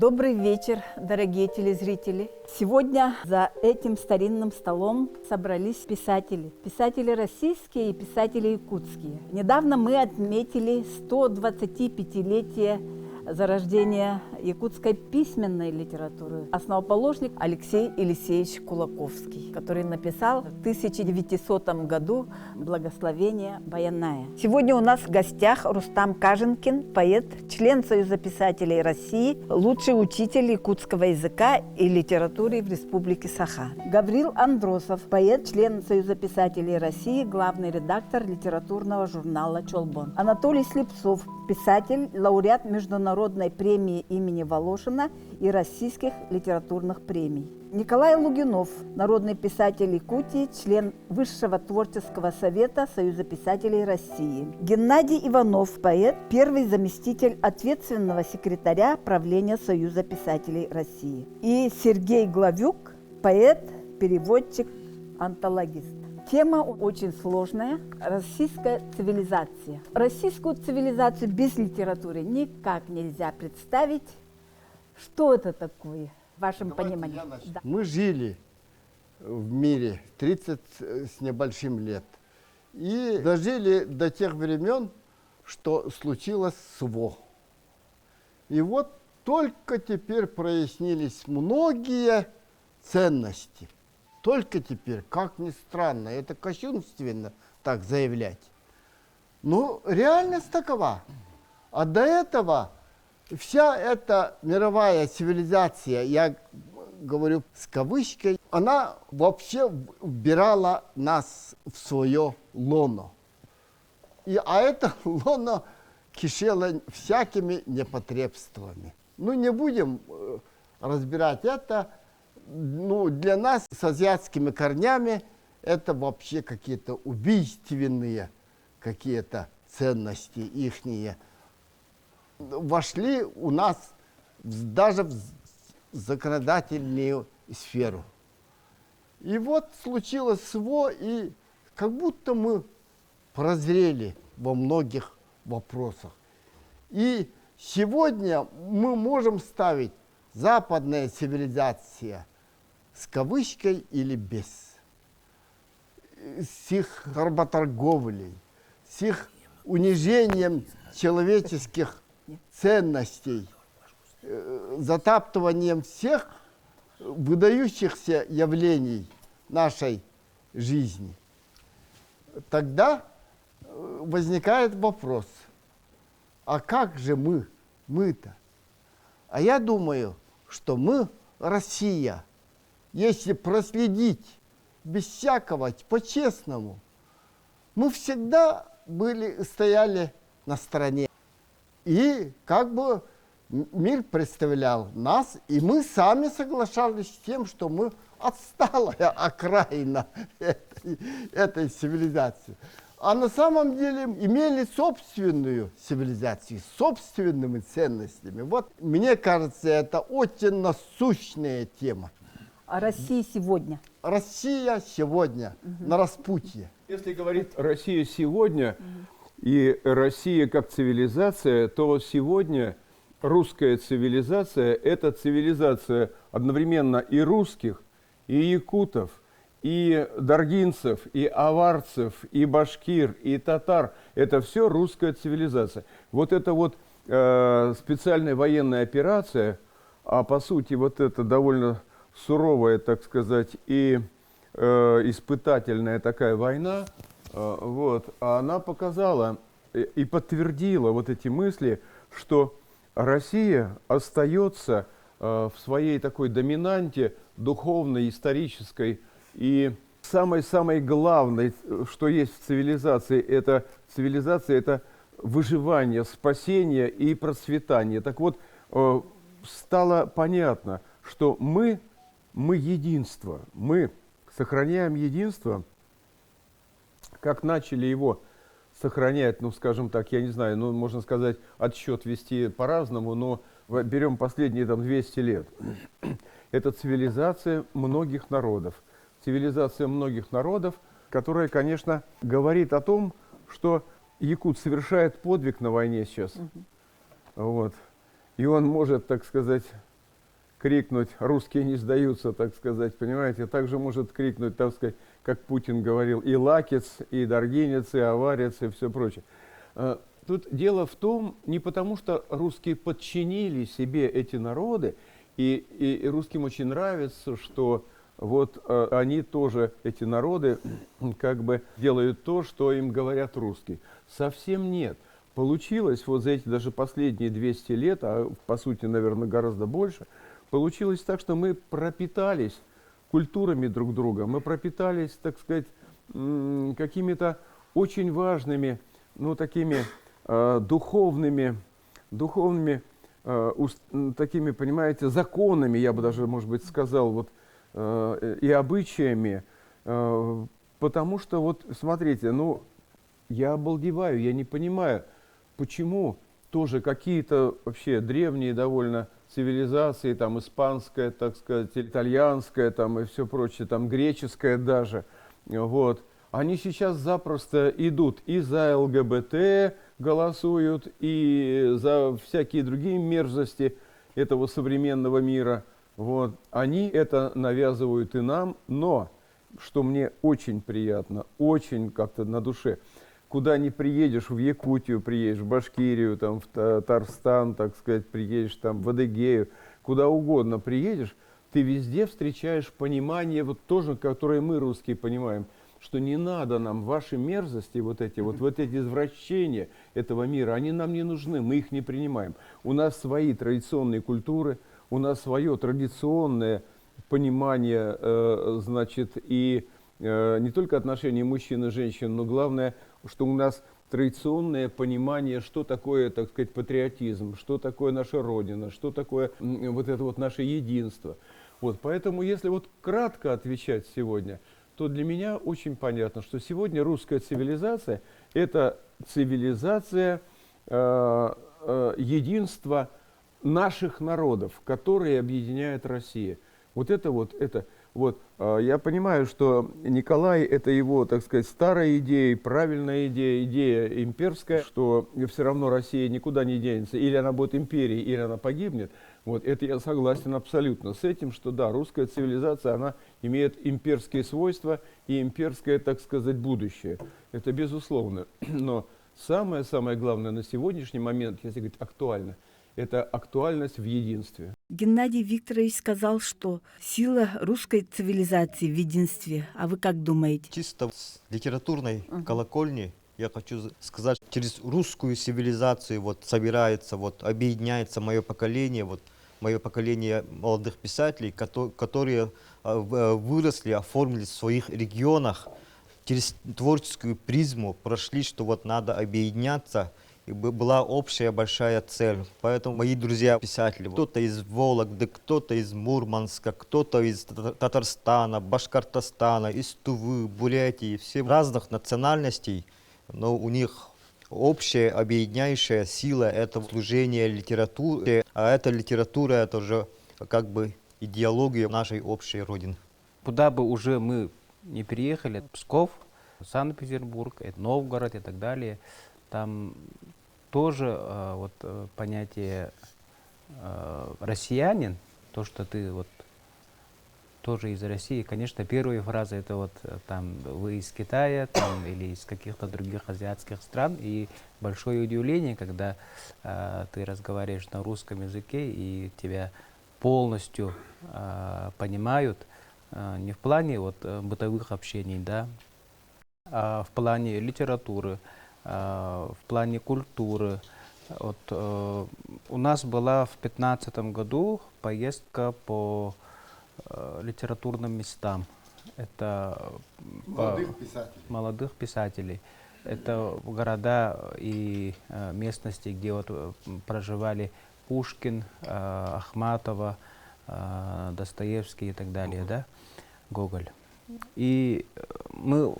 Добрый вечер, дорогие телезрители. Сегодня за этим старинным столом собрались писатели. Писатели российские и писатели якутские. Недавно мы отметили 125-летие зарождения якутской письменной литературы. Основоположник Алексей Елисеевич Кулаковский, который написал в 1900 году «Благословение Баяная». Сегодня у нас в гостях Рустам Каженкин, поэт, член Союза писателей России, лучший учитель якутского языка и литературы в Республике Саха. Гаврил Андросов, поэт, член Союза писателей России, главный редактор литературного журнала «Чолбон». Анатолий Слепцов, писатель, лауреат Международной премии имени Волошина и российских литературных премий. Николай Лугинов, народный писатель Якутии, член Высшего творческого совета Союза писателей России. Геннадий Иванов, поэт, первый заместитель ответственного секретаря правления Союза писателей России. И Сергей Главюк, поэт, переводчик, антологист. Тема очень сложная – российская цивилизация. Российскую цивилизацию без литературы никак нельзя представить. Что это такое, в вашем понимании? Да. Мы жили в мире 30 с небольшим лет и дожили до тех времен, что случилось СВО. И вот только теперь прояснились многие ценности. Только теперь, как ни странно, это кощунственно так заявлять. Но реальность такова. А до этого вся эта мировая цивилизация, я говорю с кавычкой, она вообще вбирала нас в свое лоно. А это лоно кишело всякими непотребствами. Ну, не будем разбирать это. Ну, для нас с азиатскими корнями это вообще какие-то убийственные какие-то ценности ихние. Вошли у нас даже в законодательную сферу. И вот случилось СВО, и как будто мы прозрели во многих вопросах. И сегодня мы можем ставить западная цивилизация с кавычкой или без, с их работорговлей, с их унижением человеческих ценностей, затаптыванием всех выдающихся явлений нашей жизни. Тогда возникает вопрос, а как же мы-то? А я думаю, что мы, Россия, если проследить без всякого, по-честному, мы всегда стояли на стороне. И как бы мир представлял нас, и мы сами соглашались с тем, что мы отсталая окраина этой цивилизации. А на самом деле имели собственную цивилизацию, с собственными ценностями. Вот, мне кажется, это очень насущная тема. А Россия сегодня? Россия сегодня на распутье. Если говорить Россия сегодня и Россия как цивилизация, то сегодня русская цивилизация – это цивилизация одновременно и русских, и якутов, и даргинцев, и аварцев, и башкир, и татар. Это все русская цивилизация. Вот это вот специальная военная операция, а по сути вот это довольно суровая, так сказать, и испытательная такая война, вот, она показала и подтвердила вот эти мысли, что Россия остается в своей такой доминанте духовной, исторической. И самое главное, что есть в цивилизации, это выживание, спасение и процветание. Так вот, стало понятно, что мы единство, мы сохраняем единство, как начали его сохранять, ну, скажем так, я не знаю, ну, можно сказать, отсчет вести по-разному, но берем последние там 200 лет. Это цивилизация многих народов. Цивилизация многих народов, которая, конечно, говорит о том, что якут совершает подвиг на войне сейчас. Вот. И он может, так сказать, крикнуть «русские не сдаются», так сказать, понимаете, также может крикнуть, так сказать, как Путин говорил, и лакец, и даргинец, и аварец, и все прочее. Тут дело в том, не потому что русские подчинили себе эти народы, и русским очень нравится, что вот они тоже, эти народы, как бы делают то, что им говорят русские. Совсем нет. Получилось вот за эти даже последние 200 лет, а по сути, наверное, гораздо больше, получилось так, что мы пропитались культурами друг друга, мы пропитались, так сказать, какими-то очень важными, ну, такими духовными, такими, понимаете, законами, я бы даже, может быть, сказал, вот, и обычаями, потому что, вот, смотрите, ну, я обалдеваю, я не понимаю, почему тоже какие-то вообще древние довольно цивилизации, там, испанская, так сказать, итальянская, там, и все прочее, там, греческая даже, вот, они сейчас запросто идут и за ЛГБТ голосуют, и за всякие другие мерзости этого современного мира. Вот. Они это навязывают и нам, но, что мне очень приятно, очень как-то на душе, куда ни приедешь, в Якутию приедешь, в Башкирию, там, в Татарстан, так сказать, приедешь, там, в Адыгею, куда угодно приедешь, ты везде встречаешь понимание, вот тоже, которое мы, русские, понимаем, что не надо нам ваши мерзости, вот эти извращения этого мира, они нам не нужны, мы их не принимаем. У нас свои традиционные культуры, у нас свое традиционное понимание, значит, и не только отношения мужчин и женщин, но главное, что у нас традиционное понимание, что такое, так сказать, патриотизм, что такое наша Родина, что такое вот это вот наше единство. Вот, поэтому, если вот кратко отвечать сегодня, то для меня очень понятно, что сегодня русская цивилизация – это цивилизация единства наших народов, которые объединяет Россия. Вот это вот, я понимаю, что Николай – это его, так сказать, старая идея, правильная идея, идея имперская, что все равно Россия никуда не денется, или она будет империей, или она погибнет. Вот это я согласен абсолютно с этим, что да, русская цивилизация, она имеет имперские свойства и имперское, так сказать, будущее. Это безусловно. Но самое главное на сегодняшний момент, если говорить актуально, это актуальность в единстве. Геннадий Викторович сказал, что сила русской цивилизации в единстве. А вы как думаете? Чисто с литературной колокольни я хочу сказать, через русскую цивилизацию вот собирается, вот объединяется мое поколение молодых писателей, которые выросли, оформились в своих регионах, через творческую призму прошли, что вот надо объединяться, и была общая большая цель. Поэтому мои друзья-писатели, кто-то из Вологды, кто-то из Мурманска, кто-то из Татарстана, Башкортостана, из Тувы, Бурятии, все разных национальностей, но у них общая объединяющая сила – это служение литературе, а эта литература – это уже как бы идеология нашей общей Родины. Куда бы уже мы не переехали, Псков, Санкт-Петербург, Новгород и так далее, там тоже понятие россиянин, то, что ты вот тоже из России, конечно, первая фраза это вот там вы из Китая там, или из каких-то других азиатских стран, и большое удивление, когда ты разговариваешь на русском языке и тебя полностью понимают, не в плане вот бытовых общений, да, а в плане литературы, в плане культуры. Вот, у нас была в 2015 году поездка по литературным местам. Это молодых писателей. Это города и местности, где вот проживали Пушкин, Ахматова, Достоевский и так далее, да, Гоголь. И мы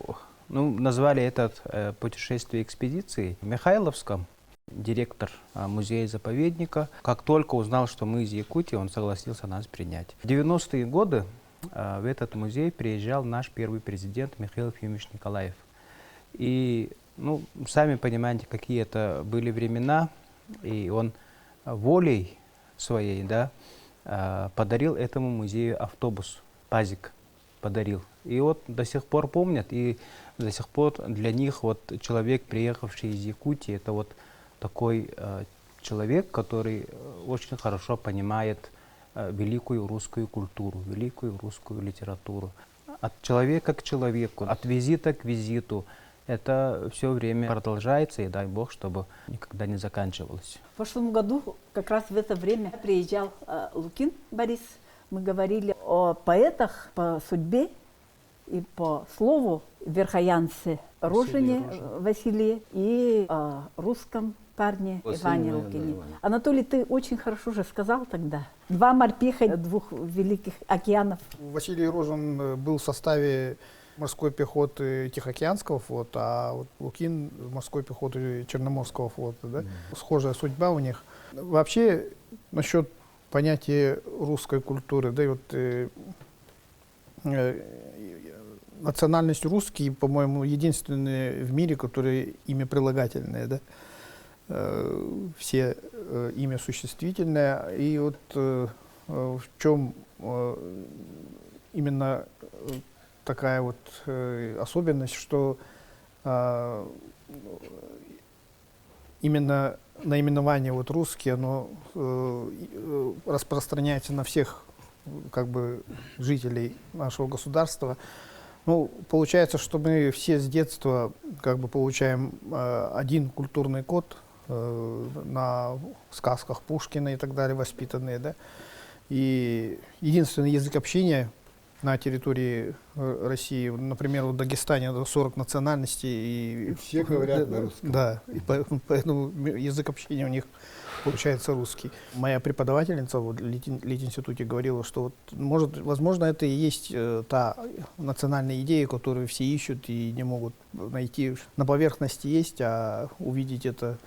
назвали это путешествие экспедицией в Михайловском. Директор музея-заповедника, как только узнал, что мы из Якутии, он согласился нас принять. В 90-е годы в этот музей приезжал наш первый президент Михаил Ефимович Николаев. И, сами понимаете, какие это были времена, и он волей своей, да, подарил этому музею автобус, пазик подарил. И вот до сих пор помнят, и до сих пор для них вот человек, приехавший из Якутии, это вот такой человек, который очень хорошо понимает великую русскую культуру, великую русскую литературу. От человека к человеку, от визита к визиту. Это все время продолжается, и дай Бог, чтобы никогда не заканчивалось. В прошлом году как раз в это время приезжал Лукин Борис. Мы говорили о поэтах по судьбе и по слову верхоянце Рожине Василии и о русском парне Иване Лукине. Анатолий, ты очень хорошо же сказал тогда. Два морпеха двух великих океанов. Василий Рожин был в составе морской пехоты Тихоокеанского флота, а вот Лукин морской пехоты Черноморского флота. Да? Схожая судьба у них. Вообще, насчет понятия русской культуры, да, и вот национальность русский, по-моему, единственный в мире, который имя прилагательное, да? Все имя существительное. И вот в чем именно такая вот особенность, что именно наименование вот русский, оно распространяется на всех как бы жителей нашего государства. Ну, получается, что мы все с детства как бы получаем один культурный код на сказках Пушкина и так далее, воспитанные, да. И единственный язык общения на территории России, например, в Дагестане 40 национальностей. И все говорят на русском. Да, и поэтому язык общения у них получается русский. Моя преподавательница в Литинституте говорила, что вот, возможно, это и есть та национальная идея, которую все ищут и не могут найти. На поверхности есть, а увидеть это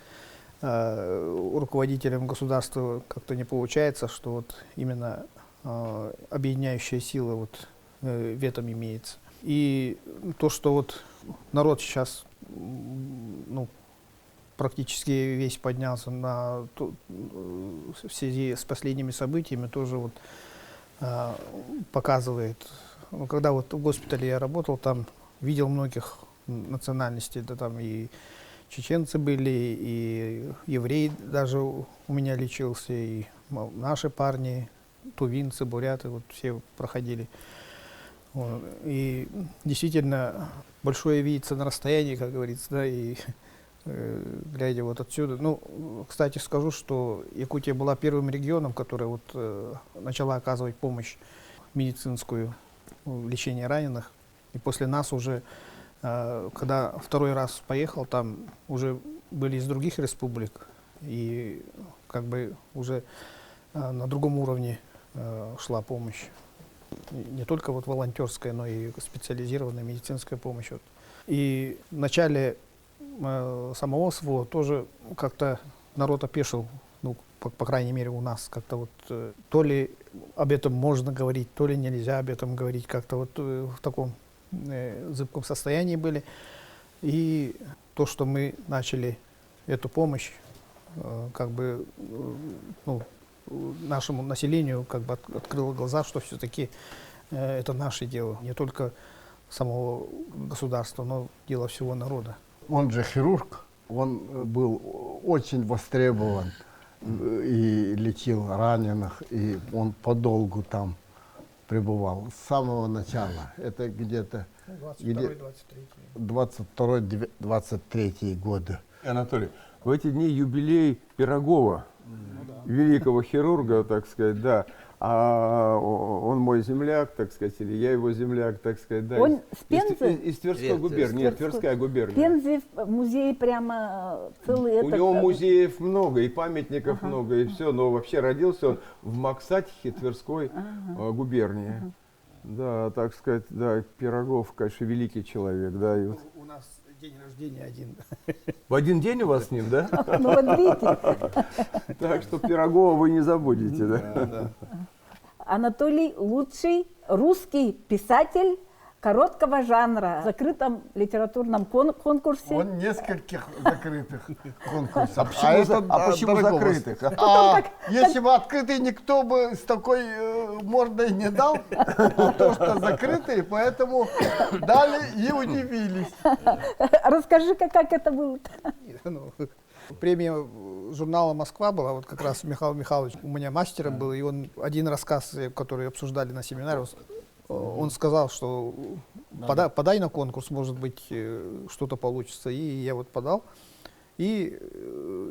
руководителям государства как-то не получается, что вот именно объединяющая сила вот в этом имеется. И то, что вот народ сейчас, ну, практически весь поднялся в связи с последними событиями, тоже вот показывает. Ну, когда вот в госпитале я работал, там видел многих национальностей, да, там и чеченцы были, и евреи даже у меня лечился, и наши парни, тувинцы, буряты, вот все проходили. Вот. И действительно большое видится на расстоянии, как говорится, да, и глядя вот отсюда. Ну, кстати, скажу, что Якутия была первым регионом, который вот начала оказывать помощь медицинскую в лечении раненых. И после нас уже, когда второй раз поехал, там уже были из других республик, и как бы уже на другом уровне шла помощь. Не только вот волонтерская, но и специализированная медицинская помощь. Вот. И в начале самого СВО тоже как-то народ опешил, ну, по крайней мере у нас, как-то вот то ли об этом можно говорить, то ли нельзя об этом говорить, как-то вот в таком зыбком состоянии были. И то, что мы начали эту помощь, как бы, ну, нашему населению как бы открыло глаза, что все-таки это наше дело, не только самого государства, но дело всего народа. Он же хирург, он был очень востребован и лечил раненых, и он подолгу там пребывал с самого начала. Это где-то 22-23 годы. Анатолий, в эти дни юбилей Пирогова, великого хирурга, так сказать, да. А он мой земляк, так сказать, или я его земляк, так сказать, да. Он с Пензы? Из Тверской губернии. Нет, Тверская губерния. В Пензе музей прямо целый. У него музеев много, и памятников много, и все. Но вообще родился он в Максатихе Тверской губернии. Да, так сказать, да, Пирогов, конечно, великий человек, да. И вот. У нас день рождения один. В один день у вас с ним, да? Ну вот видите. Так что Пирогова вы не забудете, да? Анатолий лучший русский писатель, короткого жанра в закрытом литературном конкурсе. Он нескольких закрытых конкурсов. почему дорогого закрытых? стоит. Если бы открытый, никто бы с такой мордой не дал. То, что закрытые, поэтому дали и удивились. Расскажи-ка, как это было? Ну, премия журнала «Москва» была, вот как раз Михаил Михайлович у меня мастером был, и он один рассказ, который обсуждали на семинаре, он сказал, что подай на конкурс, может быть, что-то получится. И я вот подал, и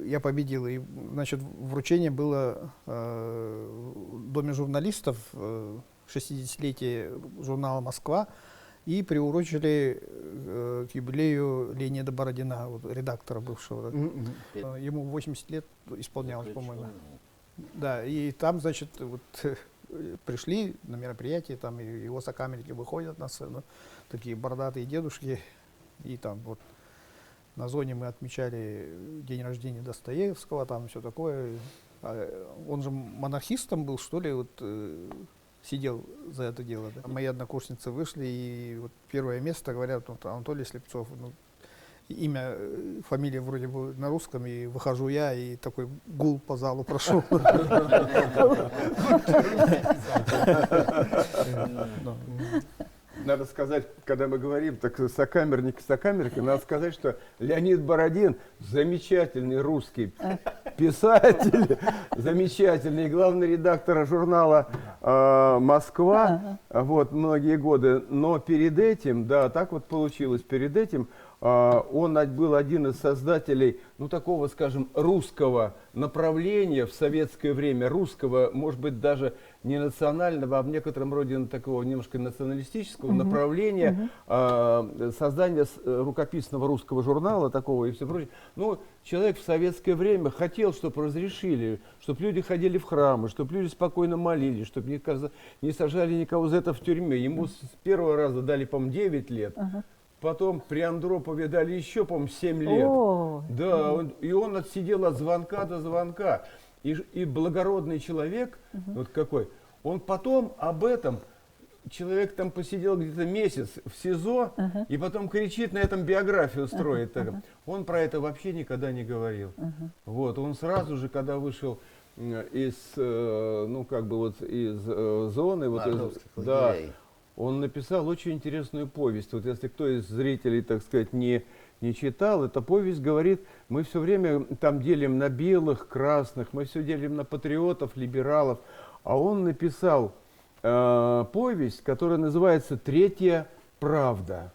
я победил. И, значит, вручение было в Доме журналистов, 60-летие журнала «Москва», и приурочили к юбилею Леонида Бородина, вот, редактора бывшего. Ему 80 лет исполнялось, по-моему. Да, и там, значит, вот пришли на мероприятие, там и его сокамерники выходят на сцену, такие бородатые дедушки, и там вот на зоне мы отмечали день рождения Достоевского, там все такое. Он же монархистом был, что ли, вот сидел за это дело. Да. Мои однокурсницы вышли, и вот первое место, говорят, вот, Анатолий Слепцов. Ну, имя, фамилия вроде бы на русском, и выхожу я, и такой гул по залу прошел. Надо сказать, когда мы говорим, так сокамерники, надо сказать, что Леонид Бородин замечательный русский писатель, замечательный главный редактор журнала «Москва», вот, многие годы. Но перед этим, да, так вот получилось, перед этим он был один из создателей, ну, такого, скажем, русского направления в советское время, русского, может быть, даже не национального, а в некотором роде такого немножко националистического направления, создания рукописного русского журнала такого и все прочее. Ну, человек в советское время хотел, чтобы разрешили, чтобы люди ходили в храмы, чтобы люди спокойно молились, чтобы не сажали никого за это в тюрьме. Ему с первого раза дали, по-моему, 9 лет. Потом при Андропове дали еще, по-моему, 7 лет. Да, и он отсидел от звонка до звонка. И благородный человек, вот какой, он потом об этом, человек там посидел где-то месяц в СИЗО, и потом кричит, на этом биографию строит. Он про это вообще никогда не говорил. Вот, он сразу же, когда вышел из, ну, как бы вот из зоны, вот да, он написал очень интересную повесть. Вот если кто из зрителей, так сказать, не читал, эта повесть говорит, мы все время там делим на белых, красных, мы все делим на патриотов, либералов. А он написал повесть, которая называется «Третья правда».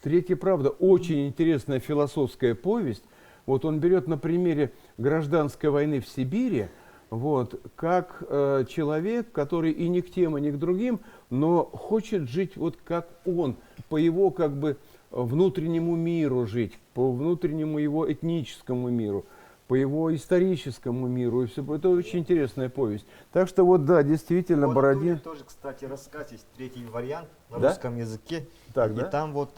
«Третья правда» – очень интересная философская повесть. Вот он берет на примере гражданской войны в Сибири, вот, как человек, который и ни к тем, и ни к другим, но хочет жить вот как он, по его как бы внутреннему миру жить, по внутреннему его этническому миру, по его историческому миру. И все. Это очень интересная повесть. Так что вот да, действительно, Вот Бородин. тоже, кстати, рассказ есть, третий вариант на Да? русском языке. Так, и да? там вот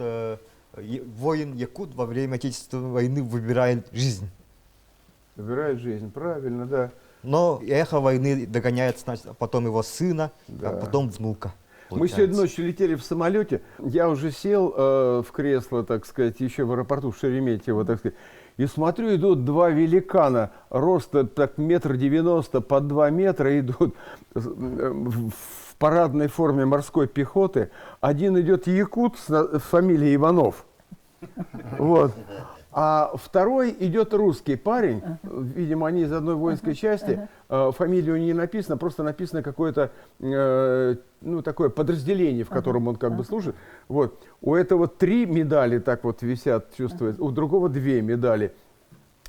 воин-якут во время Отечественной войны выбирает жизнь. Выбирает жизнь, правильно, да. Но эхо войны догоняет потом его сына, Да. а потом внука. Мы получается. сегодня ночью летели в самолете, я уже сел в кресло, так сказать, еще в аэропорту в Шереметьево, так сказать, и смотрю, идут два великана, роста так 1,90 м, под 2 метра, идут в парадной форме морской пехоты. Один идет якут с фамилией Иванов, вот. А второй идет русский парень, видимо, они из одной воинской части, фамилию не написано, просто написано какое-то, ну, такое подразделение, в котором он как бы служит. Вот. У этого 3 медали так вот висят, чувствуется, у другого 2 медали.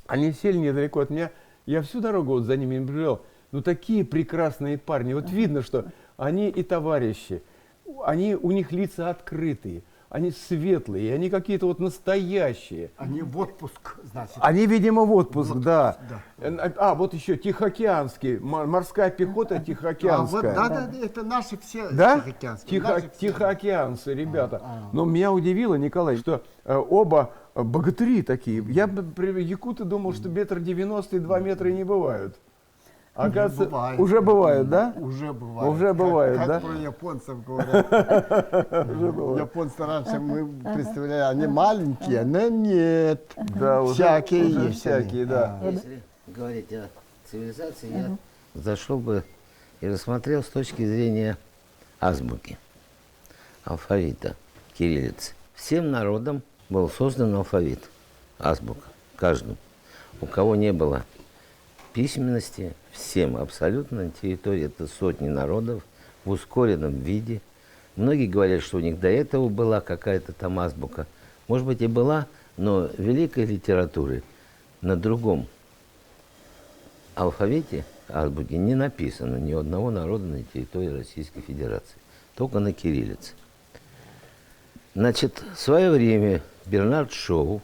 Они сели недалеко от меня, я всю дорогу вот за ними наблюдал. Ну, такие прекрасные парни, вот видно, что они и товарищи, у них лица открытые. Они светлые, они какие-то вот настоящие. Они в отпуск, значит. Они, видимо, в отпуск, Вот, да. да. А, вот еще Тихоокеанский, морская пехота Тихоокеанская. Да, это наши все Да? тихоокеанские. Наши все. Тихоокеанцы, ребята. Но меня удивило, Николай, что оба богатыри такие. Я бы якуты думал, что 1,90 м и 2 метра не бывают. Оказывается, бывает. уже бывают, да? Уже бывает. Уже бывает, как да? про японцев говорят. Японцы раньше мы представляли, они маленькие, но нет. Да, Всякие уже есть всякие, они. да. Если говорить о цивилизации, я зашел бы и рассмотрел с точки зрения азбуки, алфавита, кириллицы. Всем народам был создан алфавит, азбука, каждому. У кого не было письменности, всем абсолютно на территории, это сотни народов, в ускоренном виде. Многие говорят, что у них до этого была какая-то там азбука. Может быть и была, но великой литературы на другом алфавите, азбуки, не написано ни у одного народа на территории Российской Федерации, только на кириллице. Значит, в свое время Бернард Шоу,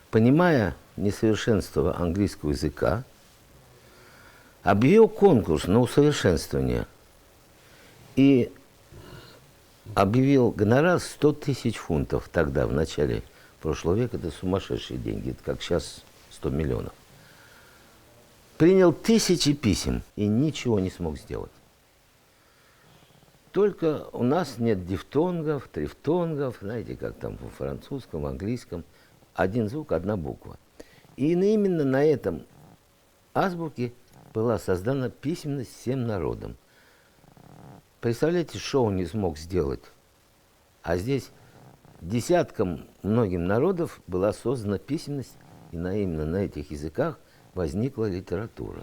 понимая несовершенство английского языка, объявил конкурс на усовершенствование и объявил гонорар 100 тысяч фунтов тогда, в начале прошлого века. Это сумасшедшие деньги, это как сейчас 100 миллионов. Принял тысячи писем и ничего не смог сделать. Только у нас нет дифтонгов, трифтонгов, знаете, как там во французском, в английском. Один звук, одна буква. И именно на этом азбуке была создана письменность всем народам. Представляете, Шоу не смог сделать. А здесь десяткам, многим народов была создана письменность, и именно на этих языках возникла литература.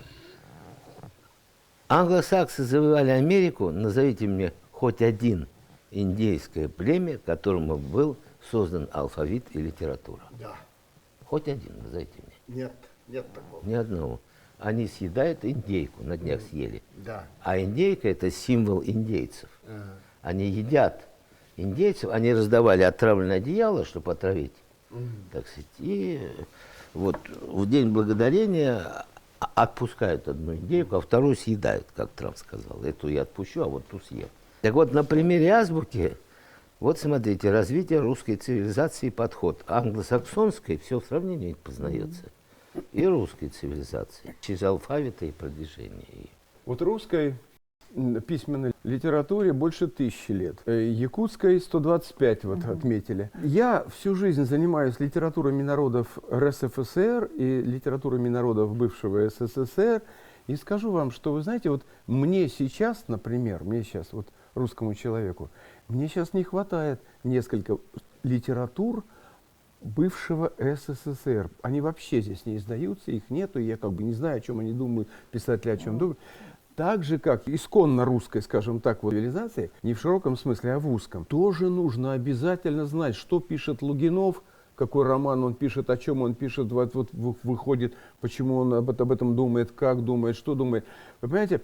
Англосаксы завоевали Америку, назовите мне хоть один индейское племя, которому был создан алфавит и литература. Да. Хоть один, назовите мне. Нет, нет такого. Ни одного. Они съедают индейку, на днях съели. Да. А индейка – это символ индейцев. Они едят индейцев, они раздавали отравленное одеяло, чтобы отравить, так сказать. И вот в День Благодарения отпускают одну индейку, а вторую съедают, как Трамп сказал. Эту я отпущу, а вот ту съем. Так вот, на примере азбуки, вот смотрите, развитие русской цивилизации и подход. Англосаксонской все в сравнении познается. И русской цивилизации. Через алфавиты и продвижение. Вот русской письменной литературе больше 1000 лет. Якутской 125 вот отметили. Я всю жизнь занимаюсь литературами народов РСФСР и литературами народов бывшего СССР. И скажу вам, что вы знаете, вот мне сейчас, например, вот русскому человеку, мне сейчас не хватает несколько литератур бывшего СССР. Они вообще здесь не издаются, их нету, я как бы не знаю, о чем они думают, писатели о чем думают. Так же, как исконно русской, скажем так, цивилизации, не в широком смысле, а в узком, тоже нужно обязательно знать, что пишет Лугинов, какой роман он пишет, о чем он пишет, вот выходит, почему он об этом думает, как думает, что думает. Вы понимаете,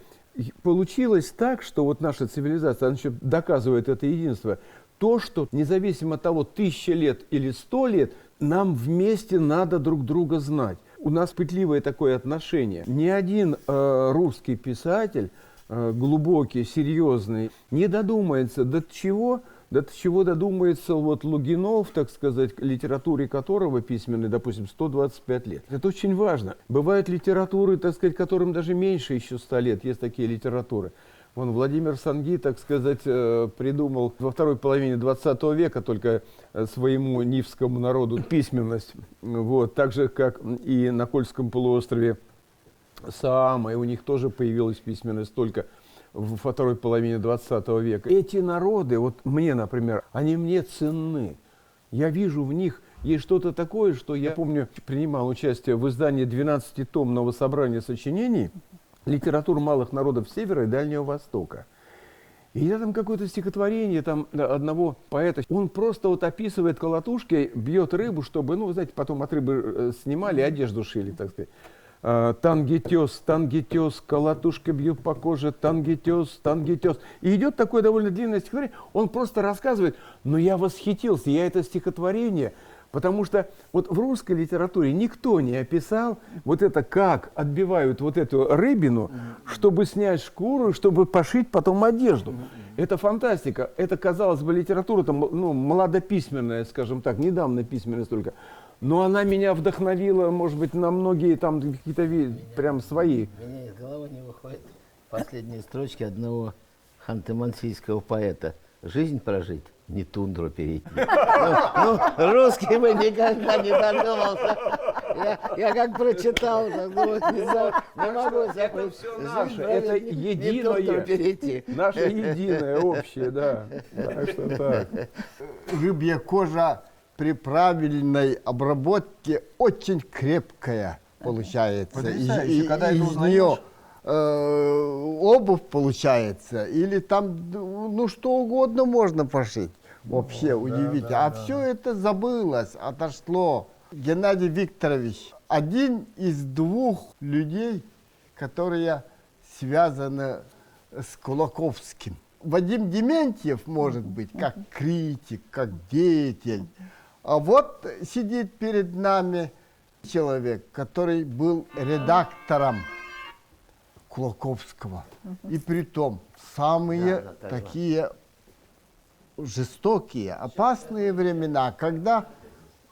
получилось так, что вот наша цивилизация, она еще доказывает это единство, то, что независимо от того, 1000 лет или 100 лет, нам вместе надо друг друга знать. У нас пытливое такое отношение. Ни один русский писатель, глубокий, серьезный, не додумается до чего додумается вот Лугинов, так сказать, литературе которого письменной, допустим, 125 лет. Это очень важно. Бывают литературы, так сказать, которым даже меньше еще 100 лет. Есть такие литературы. Вон Владимир Санги, так сказать, придумал во второй половине 20 века только своему нивскому народу письменность. Вот. Так же, как и на Кольском полуострове Саама, и у них тоже появилась письменность только во второй половине 20 века. Эти народы, вот мне, например, они мне ценны. Я вижу в них есть что-то такое, что я помню, принимал участие в издании 12-томного собрания сочинений литератур малых народов Севера и Дальнего Востока. И я там какое-то стихотворение там одного поэта, он просто вот описывает колотушкой, бьет рыбу, чтобы, ну, вы знаете, потом от рыбы снимали, одежду шили, так сказать. Тангетес, тангетес, колотушка бьет по коже, тангетес, тангетес. И идет такое довольно длинное стихотворение, он просто рассказывает, но я восхитился, я это стихотворение, потому что вот в русской литературе никто не описал вот это, как отбивают вот эту рыбину, чтобы снять шкуру, чтобы пошить потом одежду. Это фантастика. Это, казалось бы, литература там, ну, молодописьменная, скажем так, недавно письменная только. Но она меня вдохновила, может быть, на многие там какие-то прям свои. Меня из головы не выходит последние строчки одного ханты-мансийского поэта. «Жизнь прожить, не тундру перейти». Ну, русский бы никогда не додумался. Я как прочитал, так думаю, не могу себе Наше, это единое, перейти. наше единое, общее, да. Так что так. Рыбья кожа при правильной обработке очень крепкая получается. Потрясающе, когда это из узнаешь. нее обувь получается, или там, ну, что угодно можно пошить. Вообще удивительно. А все это забылось, отошло. Геннадий Викторович один из двух людей, которые связаны с Кулаковским. Вадим Дементьев, может быть, как критик, как деятель. А вот сидит перед нами человек, который был редактором Кулаковского. И притом самые такие жестокие, опасные времена, когда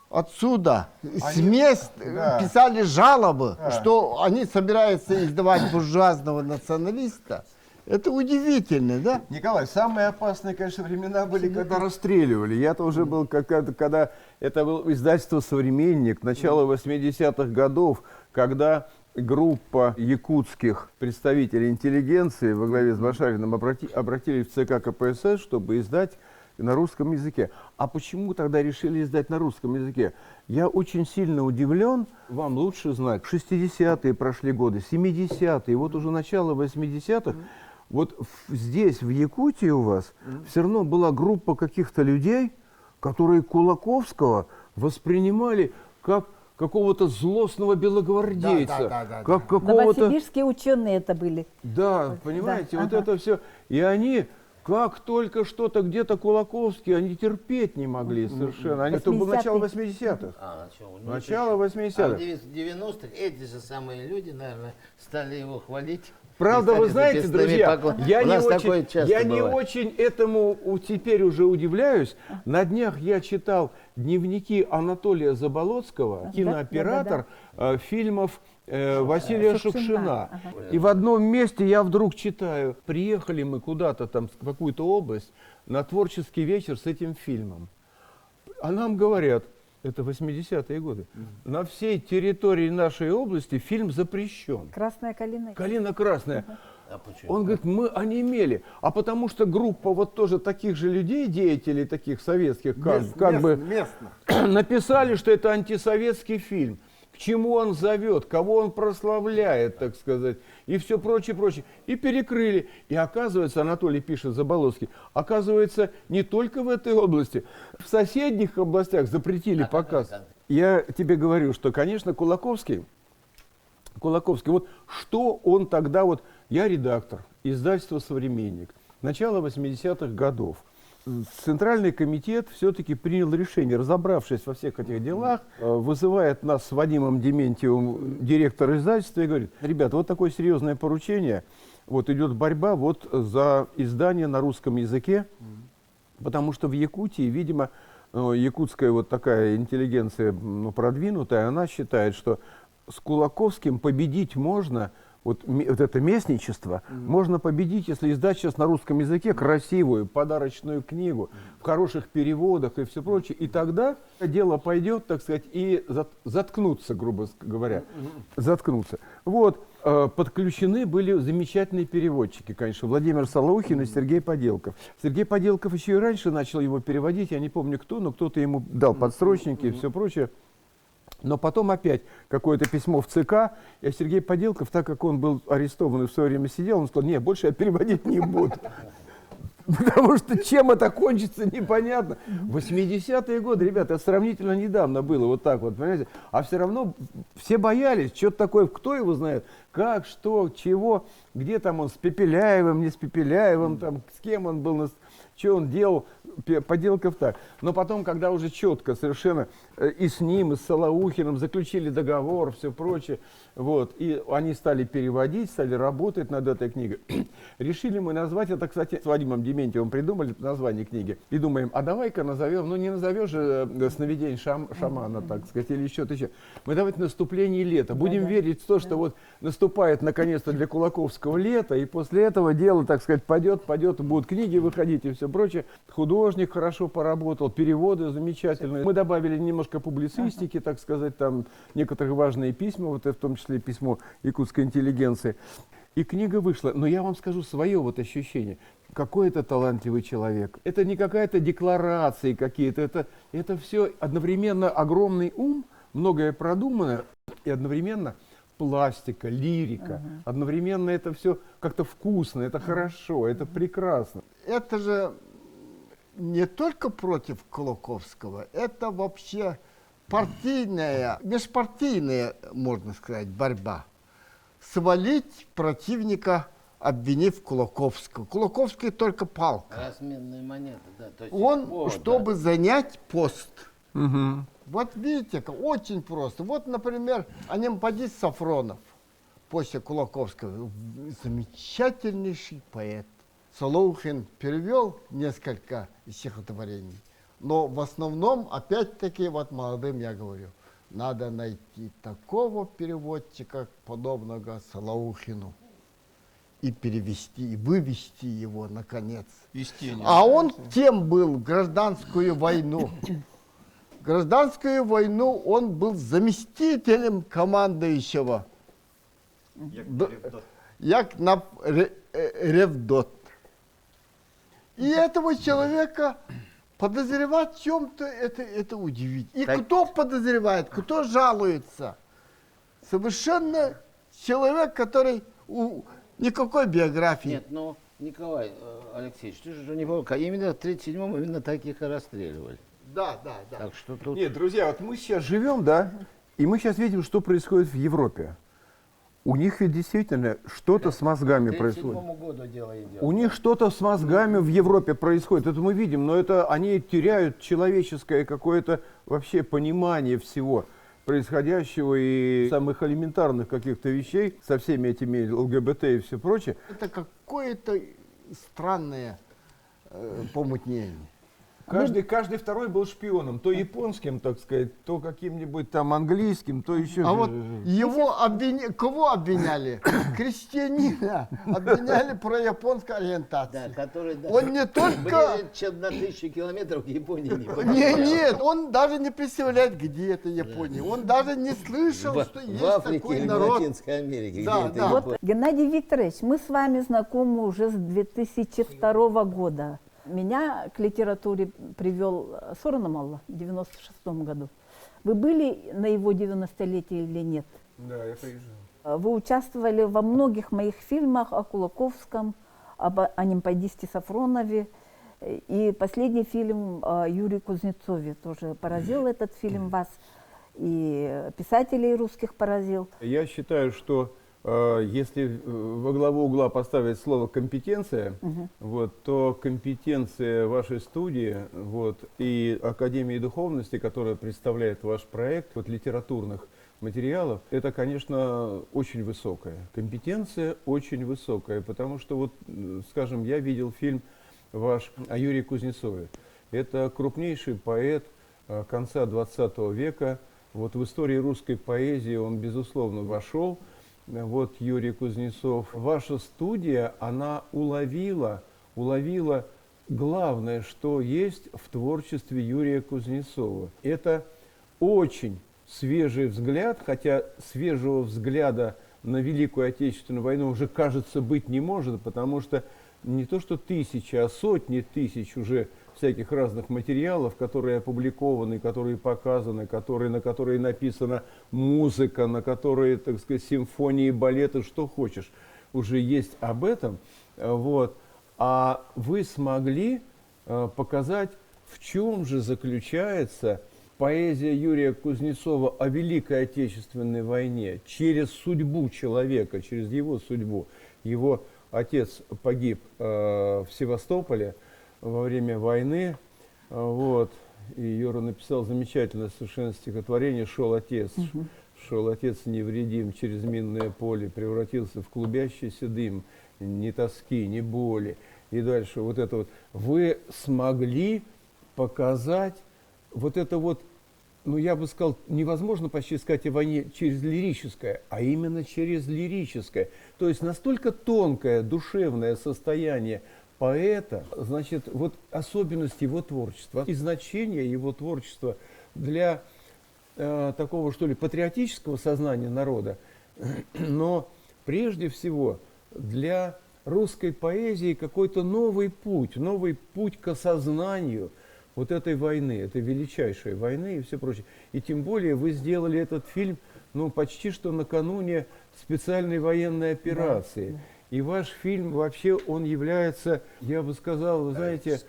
отсюда, с мест писали жалобы, что они собираются издавать буржуазного националиста. Это удивительно, да? Николай, самые опасные, конечно, времена были, когда расстреливали. Я-то уже был, когда это было издательство «Современник», начало 80-х годов, когда группа якутских представителей интеллигенции во главе с Башариным обратились в ЦК КПСС, чтобы издать на русском языке. А почему тогда решили издать на русском языке? Я очень сильно удивлен, вам лучше знать, 60-е прошли годы, 70-е, вот уже начало 80-х, вот здесь, в Якутии у вас, все равно была группа каких-то людей, которые Кулаковского воспринимали как какого-то злостного белогвардейца, как какого-то... Новосибирские ученые это были. Да, понимаете, Да, вот ага. это все. И они, как только что-то где-то Кулаковский, они терпеть не могли совершенно. Это было начало 80-х. Начало 80-х. А в 90-х эти же самые люди, наверное, стали его хвалить. Правда, Писали вы знаете, записными друзья, поклонами. я У нас не такое очень, часто я не бывает. очень этому теперь уже удивляюсь. На днях я читал дневники Анатолия Заболоцкого, кинооператор фильмов Василия Шукшина. Ага. И в одном месте я вдруг читаю, приехали мы куда-то там, в какую-то область, на творческий вечер с этим фильмом. А нам говорят, это 80-е годы, на всей территории нашей области фильм запрещен. Красная калина. Калина красная. А почему? Он говорит, мы онемели. А потому что группа вот тоже таких же людей, деятелей таких советских, написали, что это антисоветский фильм. К чему он зовет, кого он прославляет, так сказать, и все прочее, прочее. И перекрыли. И оказывается, Анатолий пишет, Заболоцкий, оказывается, не только в этой области, в соседних областях запретили показ. Я тебе говорю, что, конечно, Кулаковский, вот что он тогда, вот я редактор, издательства «Современник», начало 80-х годов. Центральный комитет все-таки принял решение, разобравшись во всех этих делах, вызывает нас с Вадимом Дементьевым, директор издательства, и говорит, ребята, вот такое серьезное поручение, вот идет борьба вот за издание на русском языке, потому что в Якутии, видимо, якутская вот такая интеллигенция продвинутая, она считает, что с Кулаковским победить можно, вот это местничество, можно победить, если издать сейчас на русском языке красивую подарочную книгу, в хороших переводах и все прочее. И тогда дело пойдет, так сказать, и заткнуться, грубо говоря. Заткнуться. Вот, подключены были замечательные переводчики, конечно, Владимир Солоухин и Сергей Поделков. Сергей Поделков еще и раньше начал его переводить, я не помню кто, но кто-то ему дал подсрочники и все прочее. Но потом опять какое-то письмо в ЦК, и Сергей Поделков, так как он был арестован и в свое время сидел, он сказал, нет, больше я переводить не буду. Потому что чем это кончится, непонятно. 80-е годы, ребята, это сравнительно недавно было, вот так вот, понимаете? А все равно все боялись, что-то такое, кто его знает, как, что, чего, где там он с Пепеляевым, не с Пепеляевым, там, с кем он был. что он делал, поделков так. Но потом, когда уже четко совершенно и с ним, и с Солоухиным заключили договор, все прочее, вот, и они стали переводить, стали работать над этой книгой. Решили мы назвать это, кстати, с Вадимом Дементьевым придумали название книги. И думаем, а давай-ка назовем, ну не назовешь же «Сновидение шамана», так сказать, или что-то еще. Мы давайте «Наступление лета». Будем верить в то, что вот наступает наконец-то для Кулаковского лето, и после этого дело, так сказать, пойдет, будут книги выходить и все прочее. Художник хорошо поработал, переводы замечательные. Мы добавили немножко публицистики, так сказать, там некоторые важные письма, вот в том числе письмо якутской интеллигенции. И книга вышла. Но я вам скажу свое вот ощущение. Какой это талантливый человек. Это не какая-то декларация какие-то. Это все одновременно огромный ум, многое продумано, и одновременно пластика, лирика. Одновременно это все как-то вкусно, это хорошо, это прекрасно. Это же не только против Кулаковского, это вообще партийная, межпартийная, можно сказать, борьба. Свалить противника, обвинив Кулаковского. Кулаковский только палка. Разменная монета, да. То есть, Он, чтобы занять пост. Угу. Вот видите, очень просто. Вот, например, Анимпадис Сафронов после Кулаковского. Замечательнейший поэт. Солоухин перевел несколько стихотворений. Но в основном, опять-таки, вот молодым я говорю, надо найти такого переводчика, подобного Солоухину, и перевести, и вывести его, наконец. А он тем был в гражданскую войну. В гражданскую войну он был заместителем командующего. Як Ревдот. И этого человека подозревать в чем-то, это удивительно. И Так. кто подозревает, кто жалуется? Совершенно человек, который никакой биографии. Нет, ну, Николай Алексеевич, ты же не помнишь, именно в 1937-м именно таких и расстреливали. Да. Так что тут... Нет, друзья, вот мы сейчас живем, да, и мы сейчас видим, что происходит в Европе. У них ведь действительно что-то с мозгами К происходит. 1937 году дело идет. У них что-то с мозгами в Европе происходит, это мы видим, но это они теряют человеческое какое-то вообще понимание всего происходящего и самых элементарных каких-то вещей со всеми этими ЛГБТ и все прочее. Это какое-то странное помутнение. Каждый второй был шпионом, то японским, так сказать, то каким-нибудь там английским, то еще... А вот его кого обвиняли? Крестьянина обвиняли про японскую ориентацию. Да, который... Да, Он не только... ближе, чем на 1000 километров к Японии не потерял. Нет, он даже не представляет, где это Япония. Он даже не слышал, что В есть Африке такой или в народ. Латинской Америке, Да, где это да. Вот, Япония. Геннадий Викторович, мы с вами знакомы уже с 2002 года. Меня к литературе привел Сорнамалла в 96 году. Вы были на его 90-летие или нет? Да, я приезжал. Вы участвовали во многих моих фильмах о Кулаковском, об Анимпадисте Сафронове. И последний фильм о Юрии Кузнецове тоже поразил этот фильм вас. И писателей русских поразил. Я считаю, что если во главу угла поставить слово «компетенция», вот, то компетенция вашей студии вот, и Академии духовности, которая представляет ваш проект вот, литературных материалов, это, конечно, очень высокая. Компетенция очень высокая, потому что, вот, скажем, я видел фильм ваш о Юрии Кузнецове. Это крупнейший поэт конца 20 века. Вот в истории русской поэзии он, безусловно, вошел. Вот Юрий Кузнецов. Ваша студия, она уловила главное, что есть в творчестве Юрия Кузнецова. Это очень свежий взгляд, хотя свежего взгляда на Великую Отечественную войну уже, кажется, быть не может, потому что не то что тысячи, а сотни тысяч уже всяких разных материалов, которые опубликованы, которые показаны, на которые написана музыка, на которые, так сказать, симфонии, балеты, что хочешь, уже есть об этом. Вот. А вы смогли показать, в чем же заключается поэзия Юрия Кузнецова о Великой Отечественной войне через судьбу человека, через его судьбу. Его отец погиб в Севастополе. во время войны. Вот. И Юра написал замечательное совершенно стихотворение «Шел отец». Шел отец невредим через минное поле, превратился в клубящийся дым, ни тоски, ни боли. И дальше вот это вот. Вы смогли показать вот это вот, ну я бы сказал, невозможно почти сказать о войне через лирическое, а именно через лирическое. То есть настолько тонкое душевное состояние поэта, значит, вот особенность его творчества и значение его творчества для такого, что ли, патриотического сознания народа, но прежде всего для русской поэзии какой-то новый путь к осознанию вот этой войны, этой величайшей войны и все прочее. И тем более вы сделали этот фильм, ну, почти что накануне специальной военной операции. Да. И ваш фильм вообще, он является, я бы сказал, вы знаете,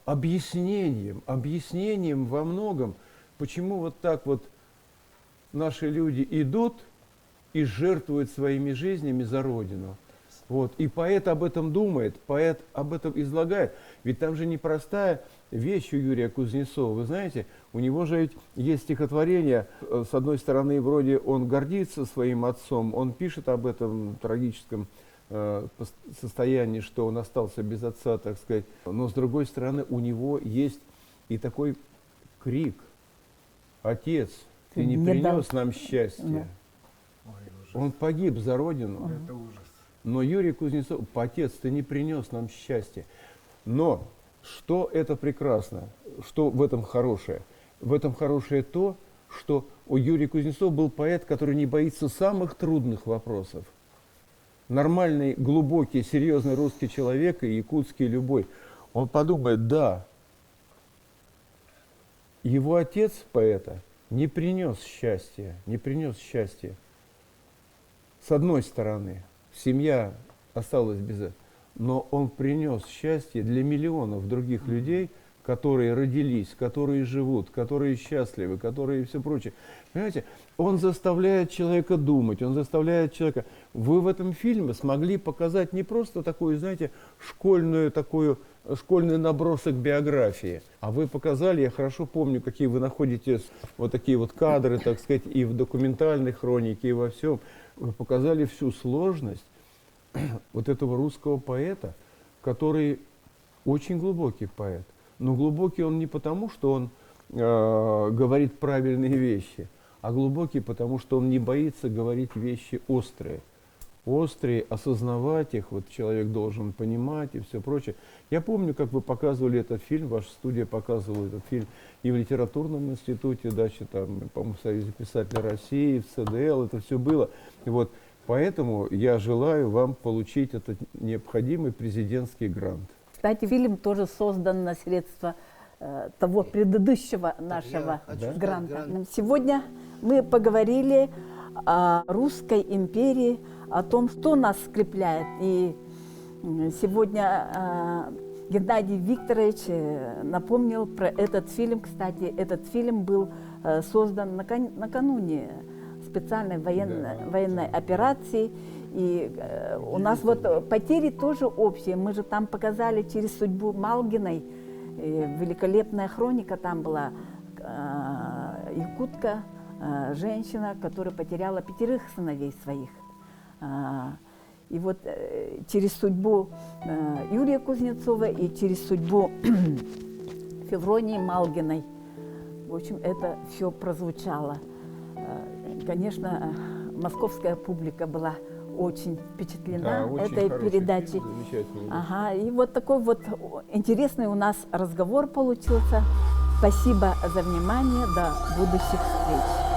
объяснением во многом, почему вот так вот наши люди идут и жертвуют своими жизнями за Родину. Вот. И поэт об этом думает, поэт об этом излагает. Ведь там же непростая вещь у Юрия Кузнецова. Вы знаете, у него же ведь есть стихотворение. С одной стороны, вроде он гордится своим отцом, он пишет об этом трагическом состоянии, что он остался без отца, так сказать. Но с другой стороны, у него есть и такой крик: «Отец, ты не принес нам счастья». Он погиб за Родину. Это ужас. Но Юрий Кузнецов: «Отец, ты не принес нам счастья». Но что это прекрасно, что в этом хорошее? В этом хорошее то, что у Юрия Кузнецова был поэт, который не боится самых трудных вопросов. Нормальный, глубокий, серьезный русский человек и якутский любой. Он подумает: да, его отец, поэта, не принес счастья, не принес счастья. С одной стороны, семья осталась без этого, но он принес счастье для миллионов других людей, которые родились, которые живут, которые счастливы, которые и все прочее. Понимаете, он заставляет человека думать, он заставляет человека... Вы в этом фильме смогли показать не просто такую, знаете, школьный набросок биографии, а вы показали, я хорошо помню, какие вы находите вот такие вот кадры, так сказать, и в документальной хронике, и во всем. Вы показали всю сложность вот этого русского поэта, который очень глубокий поэт. Но глубокий он не потому, что он говорит правильные вещи, а глубокий потому, что он не боится говорить вещи острые. Острые, осознавать их, вот человек должен понимать и все прочее. Я помню, как вы показывали этот фильм, ваша студия показывала этот фильм и в литературном институте, дальше там, по-моему, в Союзе писателей России, в ЦДЛ, это все было. И вот поэтому я желаю вам получить этот необходимый президентский грант. Кстати, фильм тоже создан на средства того предыдущего нашего гранта. Сегодня мы поговорили о русской империи, о том, что нас скрепляет. И сегодня Геннадий Викторович напомнил про этот фильм. Кстати, этот фильм был создан накануне специальной военной операции. И у нас вот потери тоже общие. Мы же там показали через судьбу Малгиной. Великолепная хроника там была. Якутка, женщина, которая потеряла 5 сыновей своих. И вот через судьбу Юрия Кузнецова и через судьбу Февронии Малгиной, в общем, это все прозвучало. Конечно, московская публика была очень впечатлена этой передачей. Ага, и вот такой вот интересный у нас разговор получился. Спасибо за внимание. До будущих встреч.